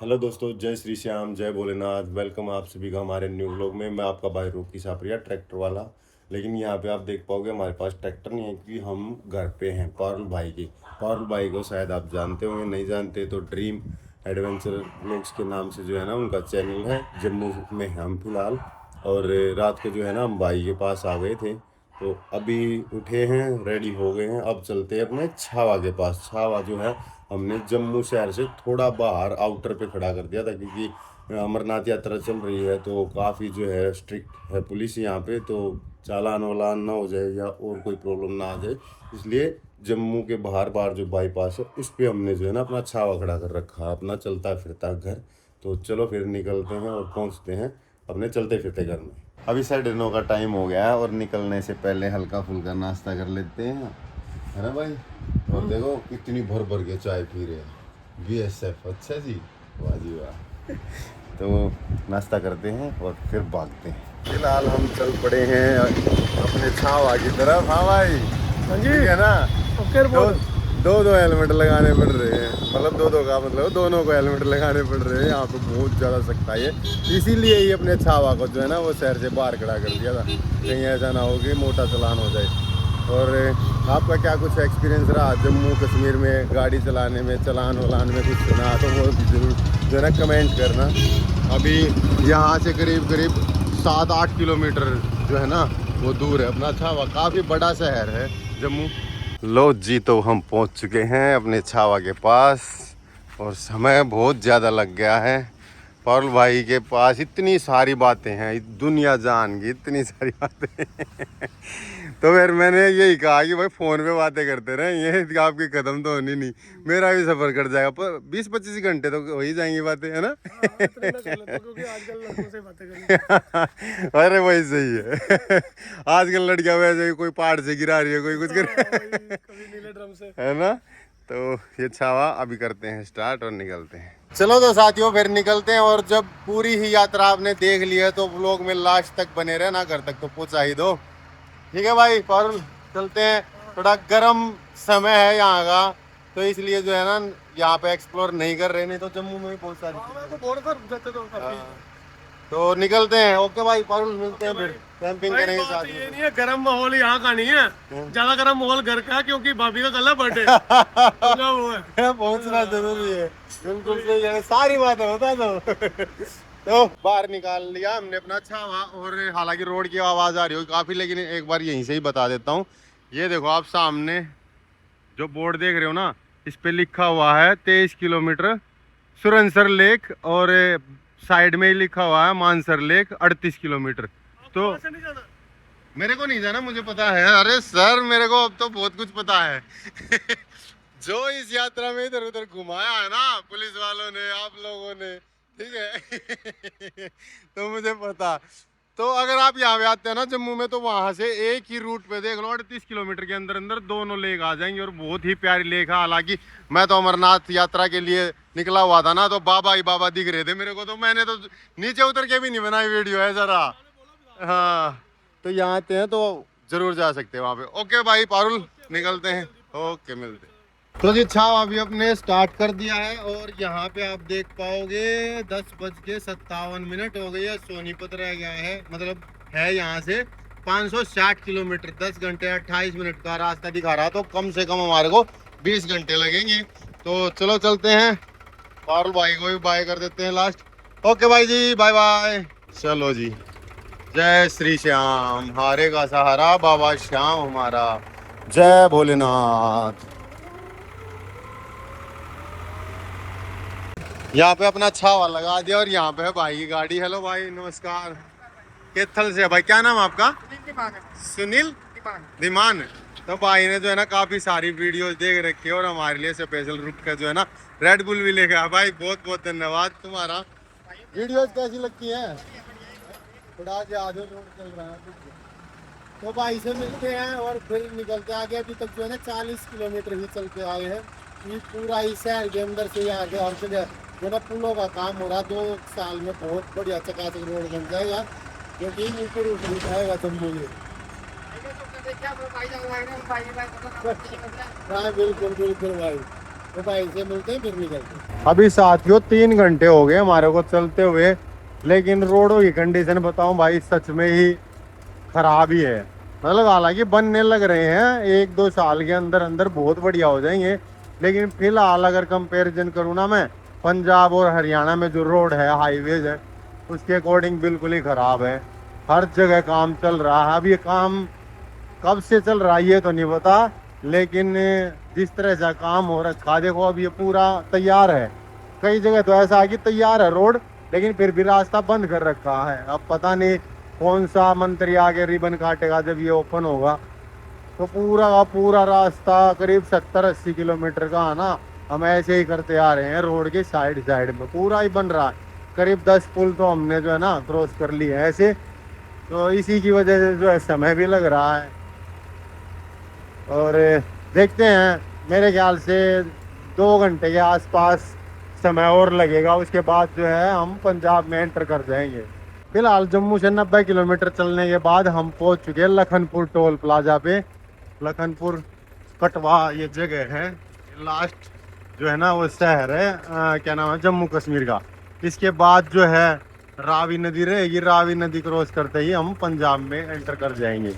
Hello दोस्तों, जय श्री श्याम, जय भोलेनाथ। वेलकम आप सभी का हमारे न्यू व्लॉग में। मैं आपका भाई रोकी सापरिया, ट्रैक्टर वाला। लेकिन यहाँ पे आप देख पाओगे हमारे पास ट्रैक्टर नहीं है, क्योंकि हम घर पे हैं पारुल भाई की। पारुल भाई को शायद आप जानते होंगे, नहीं जानते तो ड्रीम एडवेंचर व्लॉग्स के नाम से जो है ना उनका चैनल है। जम्मू में हैं हम फिलहाल, और रात को जो है ना हम भाई के पास आ गए थे, तो अभी उठे हैं, रेडी हो गए हैं। अब चलते हैं अपने छावा के पास। छावा जो है हमने जम्मू शहर से थोड़ा बाहर आउटर पे खड़ा कर दिया था, क्योंकि अमरनाथ यात्रा चल रही है, तो काफ़ी जो है स्ट्रिक्ट है पुलिस यहाँ पे, तो चालान वालान ना हो जाए या और कोई प्रॉब्लम ना आ जाए, इसलिए जम्मू के बाहर बाहर जो बाईपास है उस पर हमने जो है ना अपना छावा खड़ा कर रखा है, अपना चलता फिरता घर। तो चलो फिर निकलते हैं और पहुँचते हैं अपने चलते फिरते घर में। अभी 9:30 का टाइम हो गया है और निकलने से पहले हल्का फुल्का नाश्ता कर लेते हैं, है ना भाई। और देखो कितनी भर भर के चाय पी रहे हैं। BSF, अच्छा जी, वाह जी वाह। तो नाश्ता करते हैं और फिर भागते हैं। फिलहाल हम चल पड़े हैं अपने छावा की तरफ। हाँ भाई, हाँ जी, ठीक है ना। ओके दो रिपोर्ट। दो हेलमेट लगाने पड़ रहे हैं, मतलब दो का मतलब दोनों को हेलमेट लगाने पड़ रहे हैं। यहाँ पे बहुत ज़्यादा सख्ताई है, इसीलिए ही अपने छावा को जो है ना वो शहर से बाहर खड़ा कर दिया था, कहीं ऐसा ना हो कि मोटा चालान हो जाए। और आपका क्या कुछ एक्सपीरियंस रहा जम्मू कश्मीर में गाड़ी चलाने में, चलान वलान में कुछ सुना तो वो जरूर जो है ना कमेंट करना। अभी यहाँ से करीब करीब 7-8 किलोमीटर जो है ना वो दूर है अपना छावा। काफ़ी बड़ा शहर है जम्मू। लो जी, तो हम पहुँच चुके हैं अपने छावा के पास और समय बहुत ज़्यादा लग गया है। पारुल भाई के पास इतनी सारी बातें हैं, दुनिया जान की इतनी सारी बातें तो फिर मैंने यही कहा कि भाई फ़ोन पे बातें करते रहे, ये आपकी ख़त्म तो होनी नहीं, मेरा भी सफ़र कट जाएगा, पर 20-25 घंटे तो हो ही जाएंगी बातें, है ना। क्योंकि आजकल लड़कों से बातें करनी। अरे वही सही है। आजकल लड़कियां वैसे ही कोई पहाड़ से गिरा रही है, कोई कुछ कर कभी नीले ड्रम से। है ना। तो ये छावा अभी करते हैं स्टार्ट और निकलते हैं। चलो तो साथियों फिर निकलते हैं, और जब पूरी ही यात्रा आपने देख ली है तो व्लॉग में लास्ट तक बने रहना, घर तक तो पहुंचा ही दो। ठीक है भाई पारुल, चलते हैं। थोड़ा गर्म समय है यहाँ का, तो इसलिए जो है ना यहाँ पे एक्सप्लोर नहीं कर रहे, नहीं तो जम्मू में भी बहुत सारी बोर्ड पर जाते तो काफी। तो निकलते हैं। ओके भाई पारुल, मिलते हैं फिर, कैंपिंग भाई करेंगे बात साथ ये में। नहीं है, गर्म माहौल यहाँ का नहीं है, ज्यादा गर्म माहौल घर का है, क्योंकि भाभी का कल है बर्थडे। वो है। पहुंचना जरूरी है, बिल्कुल सही है, सारी बातें बता दो। तो बाहर निकाल लिया हमने अपना छावा, और हालांकि रोड की आवाज़ आ रही होगी काफ़ी, लेकिन एक बार यहीं से ही बता देता हूँ। ये देखो आप सामने जो बोर्ड देख रहे हो ना, इस पे लिखा हुआ है 23 किलोमीटर सुरनसर लेक, और साइड में ही लिखा हुआ है मानसर लेक 38 किलोमीटर। तो ऐसे नहीं जाना। मेरे को नहीं जाना, मुझे पता है। अरे सर, मेरे को अब तो बहुत कुछ पता है। जो इस यात्रा में इधर उधर घुमाया है ना पुलिस वालों ने, आप लोगों ने, ठीक है। तो मुझे पता। तो अगर आप यहाँ पे आते हैं ना जम्मू में, तो वहां से एक ही रूट पे देख लो 38 किलोमीटर के अंदर अंदर दोनों लेक आ जाएंगे, और बहुत ही प्यारी लेक है। हालांकि मैं तो अमरनाथ यात्रा के लिए निकला हुआ था ना, तो बाबा ही बाबा दिख रहे थे मेरे को, तो मैंने तो नीचे उतर के भी नहीं बनाई वीडियो है जरा। हाँ, तो यहाँ आते हैं तो जरूर जा सकते हैं वहाँ पे। ओके भाई पारुल, निकलते हैं। ओके, मिलते हैं। तो जी छाव अभी अपने स्टार्ट कर दिया है, और यहाँ पे आप देख पाओगे 10:57 हो गई है। सोनीपत रह गया है, मतलब है यहाँ से 560 किलोमीटर। 10 घंटे 28 मिनट का रास्ता दिखा रहा, तो कम से कम हमारे को 20 घंटे लगेंगे। तो चलो चलते हैं, पारुल भाई को भी बाय कर देते हैं लास्ट। ओके भाई जी, बाय बाय। चलो जी, जय श्री श्याम, हारे का सहारा बाबा श्याम हमारा, जय भोलेनाथ। यहाँ पे अपना छावा लगा दिया, और यहाँ पे है भाई की गाड़ी। हेलो भाई, नमस्कार। केथल से है भाई, क्या नाम आपका? सुनील धीमान। तो भाई ने जो है ना काफी सारी वीडियोस देख रखी है, और हमारे लिए स्पेशल रुक कर जो है ना रेड बुल भी लेके आया। भाई बहुत बहुत धन्यवाद तुम्हारा। वीडियोस कैसी लगती है? थोड़ा आगे रोड चल रहा है, तो भाई से मिलते हैं और फिर निकलते आगे। अभी तक जो है ना 40 किलोमीटर ही चल के आए हैं। ये पूरा ही शहर के अंदर से आगे हर जगह जो ना पुलों का काम हो रहा। 2 साल में बहुत बढ़िया चकाचक रोड बन जाएगा, क्योंकि ऊपर ऊपर जाएगा जम्मू में। हाँ बिल्कुल बिल्कुल भाई। तो भाई से मिलते हैं फिर निकलते। अभी साथियों 3 घंटे हो गए हमारे को चलते हुए, लेकिन रोडों की कंडीशन बताऊं भाई सच में ही खराब ही है। मतलब हालांकि बनने लग रहे हैं, 1-2 साल के अंदर अंदर बहुत बढ़िया हो जाएंगे, लेकिन फिलहाल अगर कंपैरिजन करूँ ना मैं, पंजाब और हरियाणा में जो रोड है, हाईवेज है, उसके अकॉर्डिंग बिल्कुल ही खराब है। हर जगह काम चल रहा है। अब ये काम कब से चल रहा है ये तो नहीं पता, लेकिन जिस तरह से काम हो रखा है, देखो अब ये पूरा तैयार है। कई जगह तो ऐसा है कि तैयार है रोड, लेकिन फिर भी रास्ता बंद कर रखा है। अब पता नहीं कौन सा मंत्री आगे रिबन काटेगा जब ये ओपन होगा। तो पूरा का पूरा रास्ता करीब 70-80 किलोमीटर का है ना, हम ऐसे ही करते आ रहे हैं रोड के साइड साइड में, पूरा ही बन रहा है। करीब 10 पुल तो हमने जो है ना क्रॉस कर लिए हैं ऐसे। तो इसी की वजह से जो है समय भी लग रहा है। और देखते हैं, मेरे ख्याल से 2 घंटे के आसपास समय और लगेगा, उसके बाद जो है हम पंजाब में एंटर कर जाएंगे। फिलहाल जम्मू से 90 किलोमीटर चलने के बाद हम पहुंच चुके हैं लखनपुर टोल प्लाजा पे। लखनपुर कटवा ये जगह है, लास्ट जो है ना वो शहर है, क्या नाम है, जम्मू कश्मीर का। इसके बाद जो है रावी नदी रहेगी, रावी नदी क्रॉस करते ही हम पंजाब में एंटर कर जाएंगे।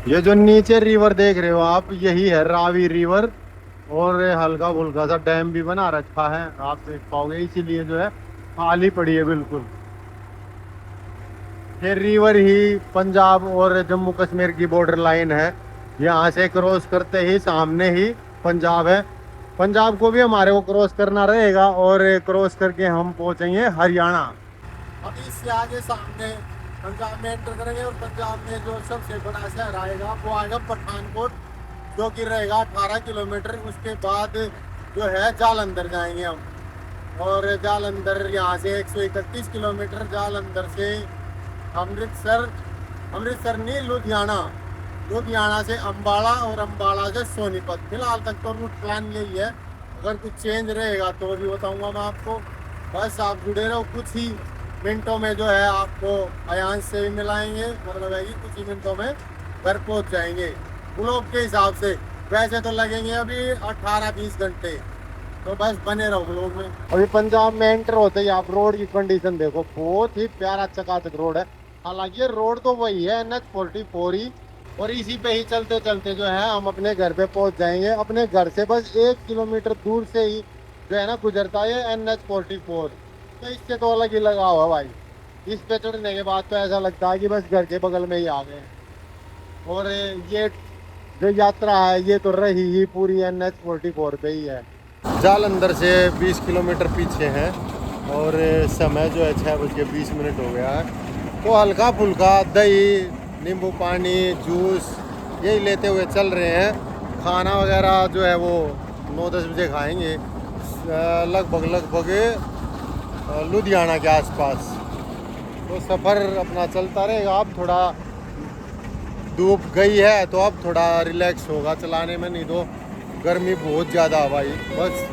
ये जो नीचे रिवर देख रहे हो आप, यही है रावी रिवर, और हल्का फुल्का सा डैम भी बना रखा है, आप देख पाओगे, इसीलिए जो है खाली पड़ी है बिल्कुल। ये रिवर ही पंजाब और जम्मू कश्मीर की बॉर्डर लाइन है। यहाँ से क्रॉस करते ही सामने ही पंजाब है। पंजाब को भी हमारे को क्रॉस करना रहेगा, और क्रॉस करके हम पहुँचेंगे हरियाणा। अब इससे आगे सामने पंजाब में एंटर करेंगे, और पंजाब में जो सबसे बड़ा शहर आएगा वो आएगा पठानकोट, जो कि रहेगा 18 किलोमीटर। उसके बाद जो है जालंधर जाएंगे हम, और जालंधर यहाँ से 131 किलोमीटर। जालंधर से अमृतसर नहीं, लुधियाना से अम्बाला, और अम्बाला से सोनीपत। फिलहाल तक तो रूट प्लान यही है, अगर कुछ चेंज रहेगा तो भी बताऊंगा मैं आपको। बस आप जुड़े रहो, कुछ ही मिनटों में जो है आपको अयांश से भी मिलाएंगे, मतलब है कि कुछ ही मिनटों में घर पहुंच जाएंगे। ब्लॉक के हिसाब से वैसे तो लगेंगे अभी 18-20 घंटे, तो बस बने रहो ब्लॉक में। अभी पंजाब में एंटर होते ही आप रोड की कंडीशन देखो, बहुत ही प्यारा चकाचक रोड है। हालांकि ये रोड तो वही है NH-44 ही, और इसी पे ही चलते चलते जो है हम अपने घर पे पहुंच जाएंगे। अपने घर से बस 1 किलोमीटर दूर से ही जो है ना गुजरता है NH-44, तो इससे तो अलग ही लगा हुआ भाई। इस पे चढ़ने के बाद तो ऐसा लगता है कि बस घर के बगल में ही आ गए। और ये जो यात्रा है ये तो रही ही पूरी NH-44 पे ही है। जालंधर से 20 किलोमीटर पीछे है, और समय जो है 6:20 हो गया है। तो हल्का फुल्का दही, नींबू पानी, जूस यही लेते हुए चल रहे हैं। खाना वगैरह जो है वो 9-10 बजे खाएंगे, लगभग लुधियाना के आसपास। तो सफ़र अपना चलता रहेगा। अब थोड़ा धूप गई है तो अब थोड़ा रिलैक्स होगा चलाने में, नहीं तो गर्मी बहुत ज़्यादा है भाई। बस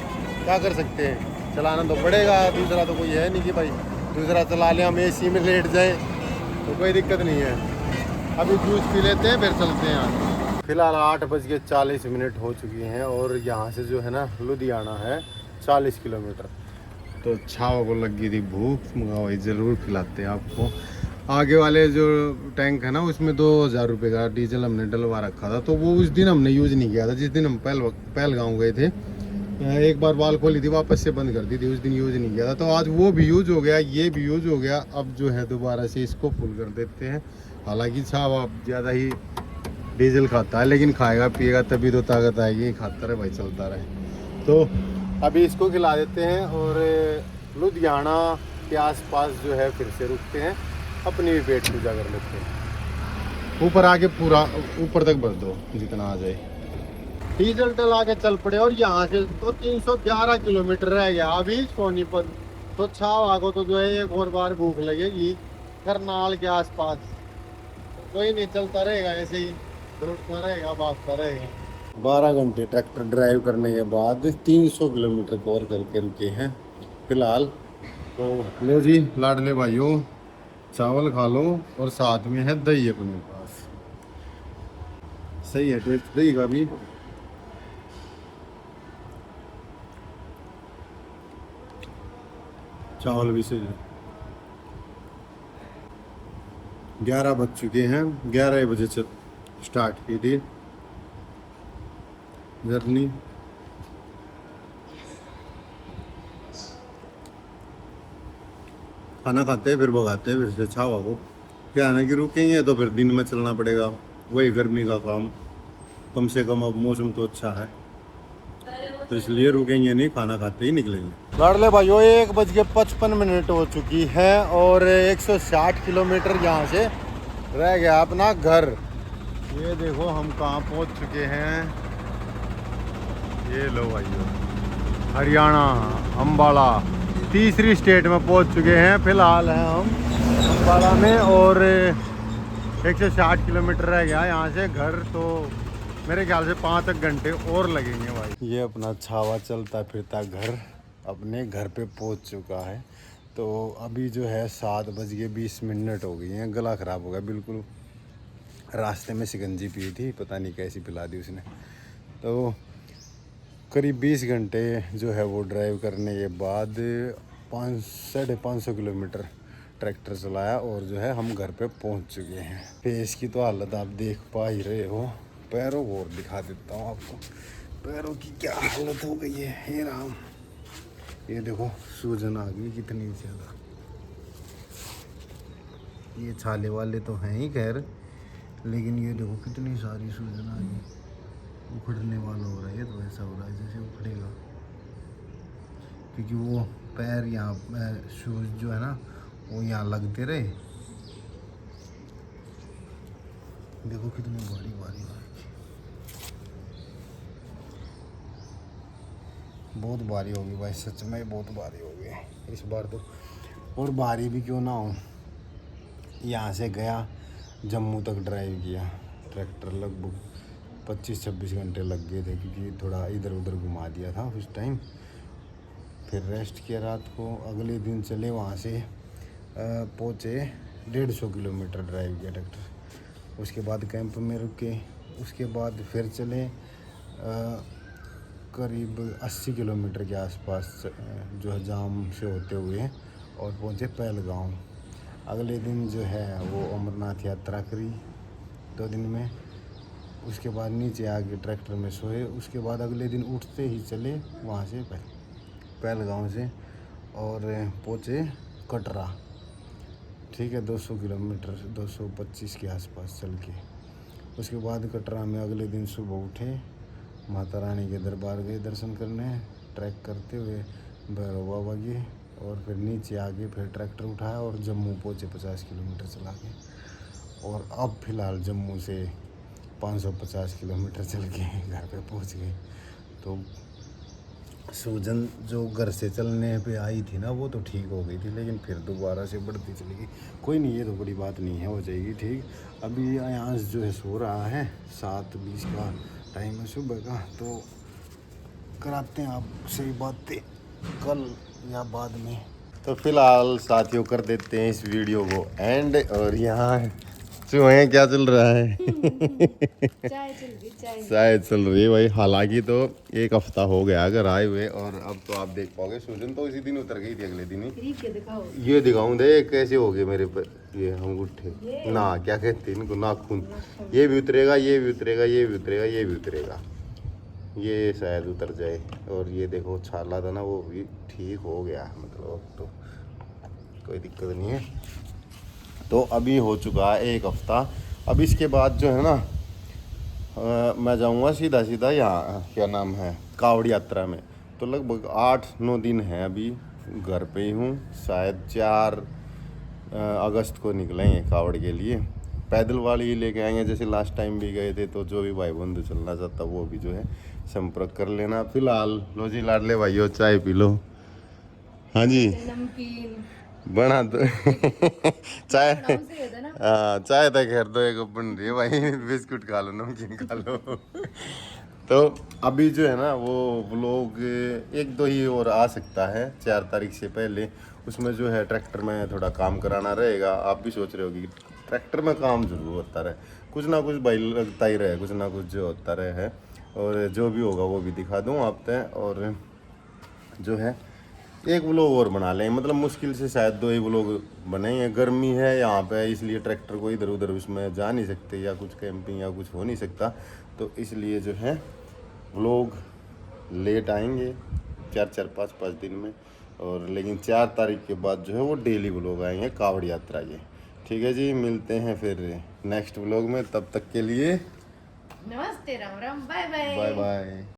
क्या कर सकते हैं, चलाना तो पड़ेगा, दूसरा तो कोई है नहीं कि भाई दूसरा चला लें, हम AC में लेट जाएं तो कोई दिक्कत नहीं है। अभी जूस पी लेते हैं फिर चलते हैं आगे। फिलहाल 8:40 हो चुकी हैं, और यहाँ से जो है ना लुधियाना है 40 किलोमीटर। तो छावा को लगी थी भूख, भाई ज़रूर खिलाते हैं आपको। आगे वाले जो टैंक है ना उसमें 2000 रुपये का डीजल हमने डलवा रखा था, तो वो उस दिन हमने यूज़ नहीं किया था, जिस दिन हम पहलगांव गए थे। एक बार वाल खोली थी, वापस से बंद कर दी थी, उस दिन यूज़ नहीं किया था। तो आज वो भी यूज़ हो गया, ये भी यूज़ हो गया। अब जो है दोबारा से इसको फुल कर देते हैं। हालांकि छावा ज़्यादा ही डीजल खाता है, लेकिन खाएगा पिएगा तभी तो ताकत आएगी, खाता रहे भाई, चलता रहे। तो अभी इसको खिला देते हैं, और लुधियाना के आसपास जो है फिर से रुकते हैं, अपनी भी पेट पूजा कर लेते हैं। ऊपर आके पूरा ऊपर तक भर दो जितना आ जाए। डीजल डला के चल पड़े, और यहाँ से तो 311 किलोमीटर रह गया अभी सोनीपत। तो छावा को तो जो है एक और बार भूख लगेगी करनाल के आसपास। कोई नहीं, चलता रहेगा ऐसे ही, दौड़ता रहेगा, भागता रहेगा। 12 घंटे ट्रैक्टर ड्राइव करने के बाद 300 किलोमीटर कवर करके रुके हैं फिलहाल। तो लो जी लाडले भाइयों, चावल खा लो, और साथ में है दही अपने पास। सही है टेस्ट दही का भी। चावल भी से 11 बज चुके हैं। 11 बजे से स्टार्ट की थी जर्नी। खाना खाते फिर भगाते फिर से छावा को। क्या है ना कि रुकेंगे तो फिर दिन में चलना पड़ेगा, वही गर्मी का काम। कम से कम अब मौसम तो अच्छा है, तो इसलिए रुकेंगे नहीं, खाना खाते ही निकलेंगे। लाडले भाइयों 1:55 हो चुकी है और 160 किलोमीटर यहाँ से रह गया अपना घर। ये देखो हम कहाँ पहुँच चुके हैं। ये लो भाइयों, हरियाणा अम्बाला, तीसरी स्टेट में पहुँच चुके हैं। फिलहाल हैं हम अम्बाला में और 160 किलोमीटर रह गया यहाँ से घर। तो मेरे ख्याल से 5 घंटे और लगेंगे भाई। ये अपना छावा चलता फिरता घर अपने घर पे पहुंच चुका है। तो अभी जो है 7:20 हो गई हैं। गला ख़राब हो गया बिल्कुल। रास्ते में शिकंजी पी थी, पता नहीं कैसी पिला दी उसने। तो करीब 20 घंटे जो है वो ड्राइव करने के बाद 550 किलोमीटर ट्रैक्टर चलाया और जो है हम घर पे पहुंच चुके हैं। फेस की तो हालत आप देख पा ही रहे हो। पैरों को और दिखा देता हूँ आपको, पैरों की क्या हालत हो गई है। हे राम, ये देखो सूजन आ गई कितनी ज़्यादा। ये छाले वाले तो हैं ही खैर, लेकिन ये देखो कितनी सारी सूजन आ गई। उखड़ने वाला हो रहा है, ये तो ऐसा हो रहा है जैसे उखड़ेगा, क्योंकि वो पैर यहाँ शूज जो है ना वो यहाँ लगते रहे। देखो कितनी भारी भारी है, बहुत भारी होगी भाई, सच में बहुत भारी हो गई इस बार तो। और भारी भी क्यों ना हो, यहाँ से गया जम्मू तक ड्राइव किया ट्रैक्टर, लगभग 25-26 घंटे लग गए थे, क्योंकि थोड़ा इधर उधर घुमा दिया था उस टाइम। फिर रेस्ट किया रात को। अगले दिन चले वहाँ से पहुँचे 150 किलोमीटर ड्राइव किया ट्रैक्टर। उसके बाद कैंप में रुके। उसके बाद फिर चले करीब 80 किलोमीटर के आसपास जो है जाम से होते हुए और पहुँचे पहलगांव। अगले दिन जो है वो अमरनाथ यात्रा करी 2 दिन में। उसके बाद नीचे आके ट्रैक्टर में सोए। उसके बाद अगले दिन उठते ही चले वहाँ से पहलगांव से और पहुँचे कटरा। ठीक है, 200 किलोमीटर 225 के आसपास चल के। उसके बाद कटरा में अगले दिन सुबह उठे, माता रानी के दरबार गए दर्शन करने, ट्रैक करते हुए भैरव बाबा गए और फिर नीचे आके फिर ट्रैक्टर उठाया और जम्मू पहुँचे 50 किलोमीटर चला के। और अब फ़िलहाल जम्मू से 550 किलोमीटर चल के घर पे पहुँच गए। तो सूजन जो घर से चलने पे आई थी ना वो तो ठीक हो गई थी, लेकिन फिर दोबारा से बढ़ती चली गई। कोई नहीं, ये तो बड़ी बात नहीं है, हो जाएगी ठीक। अभी यहाँ जो है सो रहा है, 7:20 का टाइम है सुबह का। तो कराते हैं आपसे बातें कल या बाद में। तो फिलहाल साथियों कर देते हैं इस वीडियो को एंड। और यहाँ चूहे क्या चल रहा है? चाय चल रही है भाई। हालांकि तो 1 हफ्ता हो गया अगर आए हुए, और अब तो आप देख पाओगे सूजन तो इसी दिन उतर गई थी, अगले दिन ही। ये दिखाऊं दे कैसे हो गए मेरे पर ये अंगूठे ना, क्या कहते हैं इनको, नाखून। ये भी उतरेगा, ये भी उतरेगा, ये भी उतरेगा, ये भी उतरेगा, ये शायद उतर जाए। और ये देखो छाला था ना वो भी ठीक हो गया, मतलब अब तो कोई दिक्कत नहीं है। तो अभी हो चुका है 1 हफ्ता। अब इसके बाद जो है ना मैं जाऊंगा सीधा यहाँ क्या नाम है कावड़ यात्रा में। तो लगभग 8-9 दिन है अभी घर पे ही हूँ। शायद 4 अगस्त को निकलेंगे कावड़ के लिए। पैदल वाली ही लेके आएंगे, जैसे लास्ट टाइम भी गए थे। तो जो भी भाई बंधु चलना चाहता वो भी जो है संपर्क कर लेना। फिलहाल लो जी लाडले भाइयों चाय पी लो। हाँ जी बना दो चाय। हाँ चाय तो खैर दो एक बन रही है भाई, बिस्कुट खा लो, नमकीन खा लो। तो अभी जो है ना वो व्लॉग 1-2 ही और आ सकता है 4 तारीख से पहले। उसमें जो है ट्रैक्टर में थोड़ा काम कराना रहेगा। आप भी सोच रहे हो कि ट्रैक्टर में काम जरूर होता रहे, कुछ ना कुछ भाई लगता ही रहे, कुछ ना कुछ जो होता रहे है। और जो भी होगा वो भी दिखा दूँ आप तय। और जो है एक व्लॉग और बना लें, मतलब मुश्किल से शायद 2 ही व्लॉग बनेंगे। गर्मी है यहाँ पे, इसलिए ट्रैक्टर को इधर उधर उसमें जा नहीं सकते, या कुछ कैंपिंग या कुछ हो नहीं सकता, तो इसलिए जो है व्लॉग लेट आएंगे 4-5 दिन में। और लेकिन 4 तारीख के बाद जो है वो डेली व्लॉग आएंगे कावड़ यात्रा के। ठीक है जी, मिलते हैं फिर नेक्स्ट व्लॉग में, तब तक के लिए नमस्ते, Ram Ram, bye bye. Bye bye.